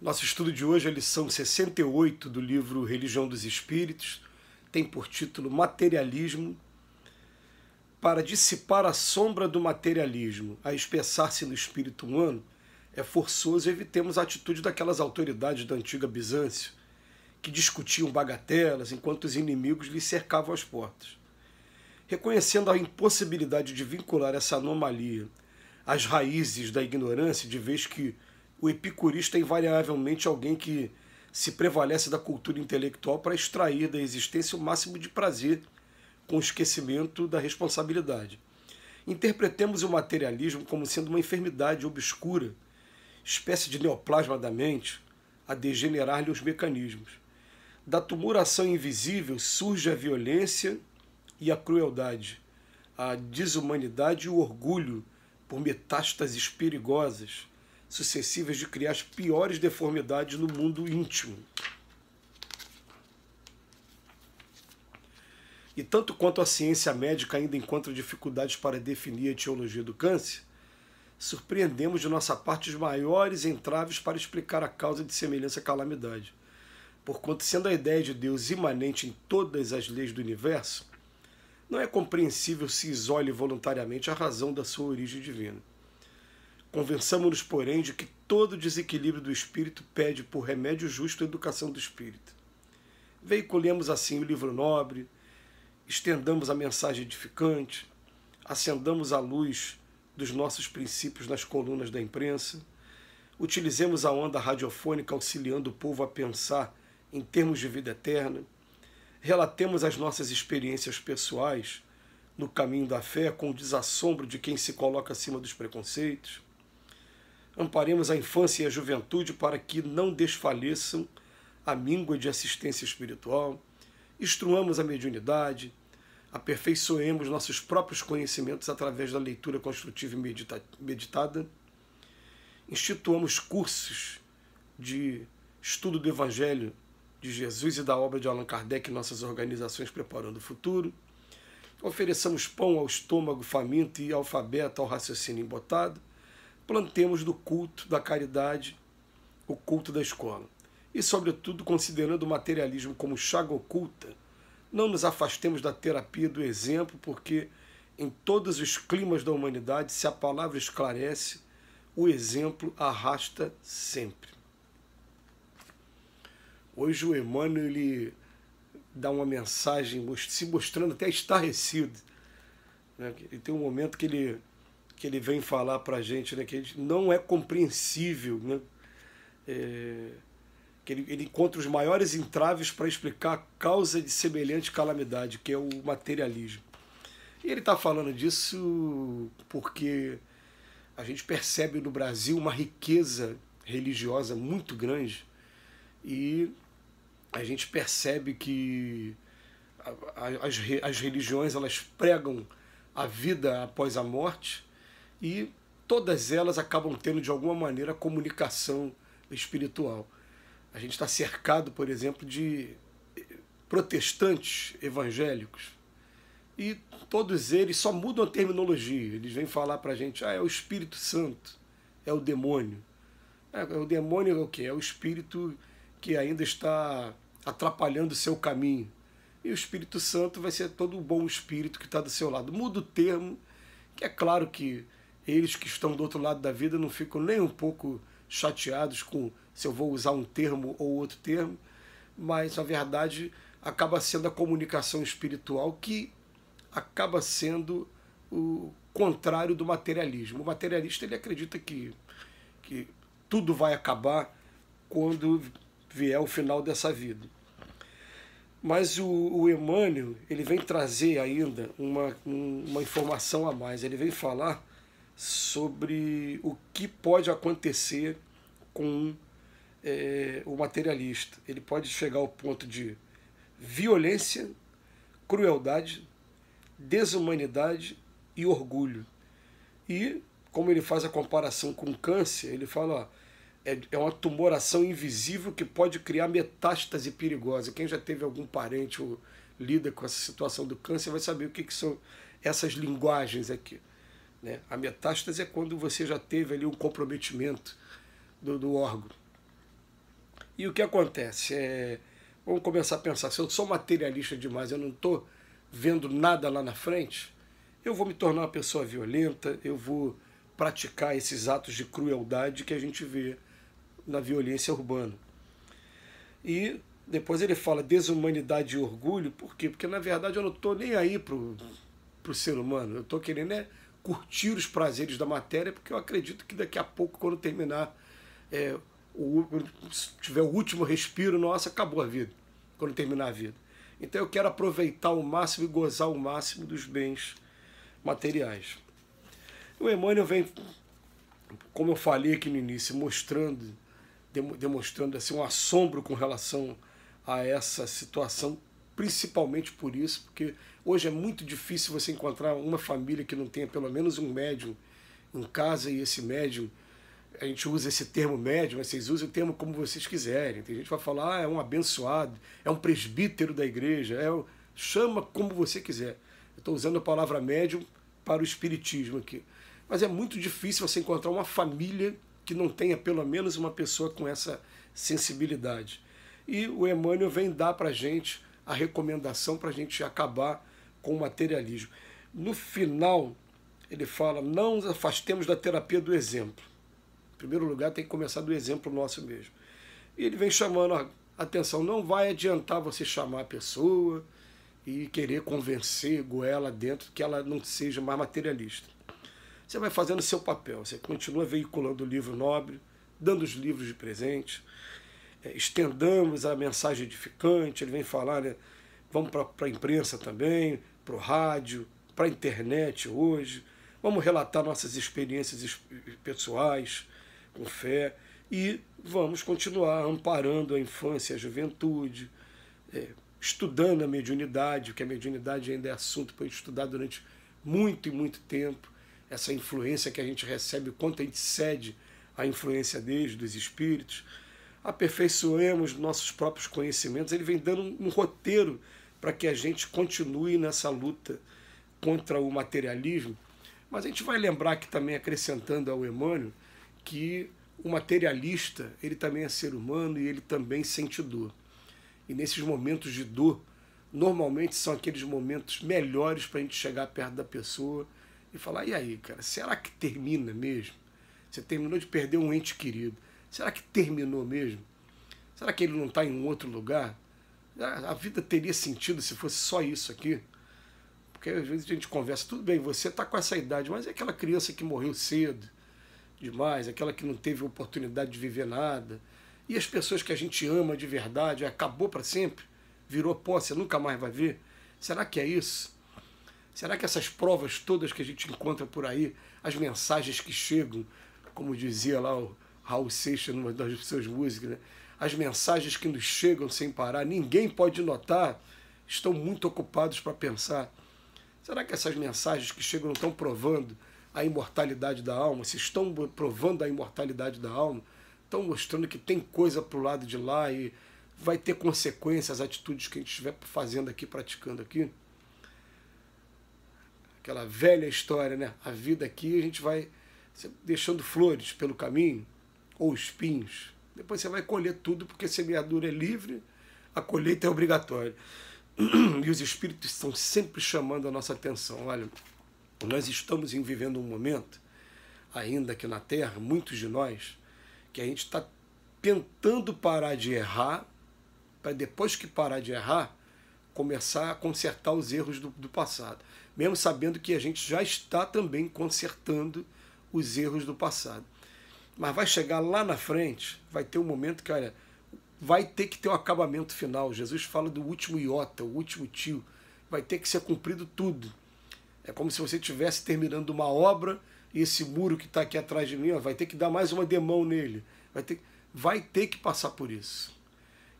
Nosso estudo de hoje é a lição 68 do livro Religião dos Espíritos, tem por título Materialismo. Para dissipar a sombra do materialismo, a espessar-se no espírito humano, é forçoso evitemos a atitude daquelas autoridades da antiga Bizâncio, que discutiam bagatelas enquanto os inimigos lhes cercavam as portas. Reconhecendo a impossibilidade de vincular essa anomalia às raízes da ignorância, de vez que o epicurista é invariavelmente alguém que se prevalece da cultura intelectual para extrair da existência o máximo de prazer com o esquecimento da responsabilidade. Interpretemos o materialismo como sendo uma enfermidade obscura, espécie de neoplasma da mente, a degenerar-lhe os mecanismos. Da tumoração invisível surge a violência e a crueldade, a desumanidade e o orgulho por metástases perigosas, sucessivas de criar as piores deformidades no mundo íntimo. E tanto quanto a ciência médica ainda encontra dificuldades para definir a etiologia do câncer, surpreendemos de nossa parte os maiores entraves para explicar a causa de semelhança calamidade. Porquanto, sendo a ideia de Deus imanente em todas as leis do universo, não é compreensível se isole voluntariamente a razão da sua origem divina. Convençamo-nos, porém, de que todo desequilíbrio do espírito pede por remédio justo a educação do espírito. Veiculemos assim o livro nobre, estendamos a mensagem edificante, acendamos a luz dos nossos princípios nas colunas da imprensa, utilizemos a onda radiofônica auxiliando o povo a pensar em termos de vida eterna, relatemos as nossas experiências pessoais no caminho da fé com o desassombro de quem se coloca acima dos preconceitos, amparemos a infância e a juventude para que não desfaleçam a míngua de assistência espiritual, instruamos a mediunidade, aperfeiçoemos nossos próprios conhecimentos através da leitura construtiva e meditada, instituamos cursos de estudo do Evangelho de Jesus e da obra de Allan Kardec em nossas organizações preparando o futuro, ofereçamos pão ao estômago faminto e alfabeto ao raciocínio embotado, plantemos do culto da caridade o culto da escola. E, sobretudo, considerando o materialismo como chaga oculta, não nos afastemos da terapia do exemplo, porque em todos os climas da humanidade, se a palavra esclarece, o exemplo arrasta sempre. Hoje o Emmanuel ele dá uma mensagem se mostrando até estarrecido, né? E tem um momento que ele vem falar para a gente, né, que não é compreensível, né, que ele encontra os maiores entraves para explicar a causa de semelhante calamidade, que é o materialismo. E ele está falando disso porque a gente percebe no Brasil uma riqueza religiosa muito grande e a gente percebe que as religiões elas pregam a vida após a morte e todas elas acabam tendo de alguma maneira comunicação espiritual. A gente está cercado, por exemplo, de protestantes evangélicos e todos eles só mudam a terminologia. Eles vêm falar para a gente, é o Espírito Santo, é o demônio. O demônio é o quê? É o espírito que ainda está atrapalhando o seu caminho. E o Espírito Santo vai ser todo o bom espírito que está do seu lado. Muda o termo, que é claro que eles que estão do outro lado da vida não ficam nem um pouco chateados com se eu vou usar um termo ou outro termo, mas, na verdade, acaba sendo a comunicação espiritual que acaba sendo o contrário do materialismo. O materialista ele acredita que tudo vai acabar quando vier o final dessa vida. Mas o Emmanuel ele vem trazer ainda uma informação a mais. Ele vem falar sobre o que pode acontecer com o materialista. Ele pode chegar ao ponto de violência, crueldade, desumanidade e orgulho. E, como ele faz a comparação com o câncer, ele fala, ó, é uma tumoração invisível que pode criar metástase perigosa. Quem já teve algum parente ou lida com essa situação do câncer vai saber o que são essas linguagens aqui, né? A metástase é quando você já teve ali um comprometimento do órgão. E o que acontece? Vamos começar a pensar, se eu sou materialista demais, eu não estou vendo nada lá na frente, eu vou me tornar uma pessoa violenta, eu vou praticar esses atos de crueldade que a gente vê na violência urbana. E depois ele fala desumanidade e orgulho, por quê? Porque na verdade eu não estou nem aí pro ser humano, eu estou querendo curtir os prazeres da matéria, porque eu acredito que daqui a pouco, quando terminar, se tiver o último respiro, nossa, acabou a vida, quando terminar a vida. Então eu quero aproveitar o máximo e gozar o máximo dos bens materiais. O Emmanuel vem, como eu falei aqui no início, demonstrando assim, um assombro com relação a essa situação, principalmente por isso, porque hoje é muito difícil você encontrar uma família que não tenha pelo menos um médium em casa, e esse médium, a gente usa esse termo médium, mas vocês usam o termo como vocês quiserem. Tem gente que vai falar, é um abençoado, é um presbítero da igreja, chama como você quiser. Eu estou usando a palavra médium para o espiritismo aqui. Mas é muito difícil você encontrar uma família que não tenha pelo menos uma pessoa com essa sensibilidade. E o Emmanuel vem dar para a gente a recomendação para a gente acabar com o materialismo. No final, ele fala, não nos afastemos da terapia do exemplo. Em primeiro lugar, tem que começar do exemplo nosso mesmo. E ele vem chamando a atenção, não vai adiantar você chamar a pessoa e querer convencer, goela dentro, que ela não seja mais materialista. Você vai fazendo o seu papel, você continua veiculando o livro nobre, dando os livros de presente, estendamos a mensagem edificante, ele vem falar, né, vamos para a imprensa também, para o rádio, para a internet hoje, vamos relatar nossas experiências pessoais, com fé, e vamos continuar amparando a infância e a juventude, estudando a mediunidade, porque a mediunidade ainda é assunto para estudar durante muito e muito tempo, essa influência que a gente recebe, quanto a gente cede à influência deles, dos espíritos, aperfeiçoemos nossos próprios conhecimentos. Ele vem dando um roteiro para que a gente continue nessa luta contra o materialismo, mas a gente vai lembrar que também, acrescentando ao Emmanuel, que o materialista, ele também é ser humano e ele também sente dor. E nesses momentos de dor, normalmente são aqueles momentos melhores para a gente chegar perto da pessoa e falar, e aí, cara, será que termina mesmo? Você terminou de perder um ente querido. Será que terminou mesmo? Será que ele não está em um outro lugar? A vida teria sentido se fosse só isso aqui? Porque às vezes a gente conversa, tudo bem, você está com essa idade, mas é aquela criança que morreu cedo demais, aquela que não teve oportunidade de viver nada. E as pessoas que a gente ama de verdade, acabou para sempre, virou pó, você nunca mais vai ver? Será que é isso? Será que essas provas todas que a gente encontra por aí, as mensagens que chegam, como dizia lá o Raul Seixas numa das suas músicas, né? As mensagens que nos chegam sem parar, ninguém pode notar, estão muito ocupados para pensar. Será que essas mensagens que chegam não estão provando a imortalidade da alma? Se estão provando a imortalidade da alma, estão mostrando que tem coisa para o lado de lá e vai ter consequências as atitudes que a gente estiver fazendo aqui, praticando aqui? Aquela velha história, né? A vida aqui a gente vai deixando flores pelo caminho, ou espinhos. Depois você vai colher tudo, porque a semeadura é livre, a colheita é obrigatória. E os espíritos estão sempre chamando a nossa atenção. Olha, nós estamos vivendo um momento, ainda aqui na Terra, muitos de nós, que a gente está tentando parar de errar, para depois que parar de errar, começar a consertar os erros do passado. Mesmo sabendo que a gente já está também consertando os erros do passado. Mas vai chegar lá na frente, vai ter um momento que, olha, vai ter que ter o acabamento final. Jesus fala do último iota, o último tio. Vai ter que ser cumprido tudo. É como se você estivesse terminando uma obra e esse muro que está aqui atrás de mim, ó, vai ter que dar mais uma demão nele. Vai ter que passar por isso.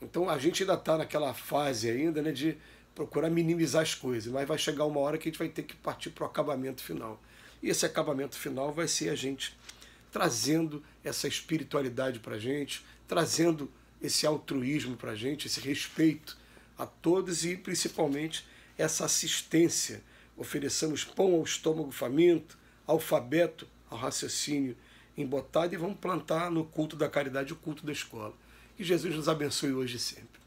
Então a gente ainda está naquela fase ainda, né, de procurar minimizar as coisas, mas vai chegar uma hora que a gente vai ter que partir para o acabamento final. E esse acabamento final vai ser a gente trazendo essa espiritualidade para a gente, trazendo esse altruísmo para a gente, esse respeito a todos e principalmente essa assistência. Ofereçamos pão ao estômago faminto, alfabeto ao raciocínio embotado e vamos plantar no culto da caridade o culto da escola. Que Jesus nos abençoe hoje e sempre.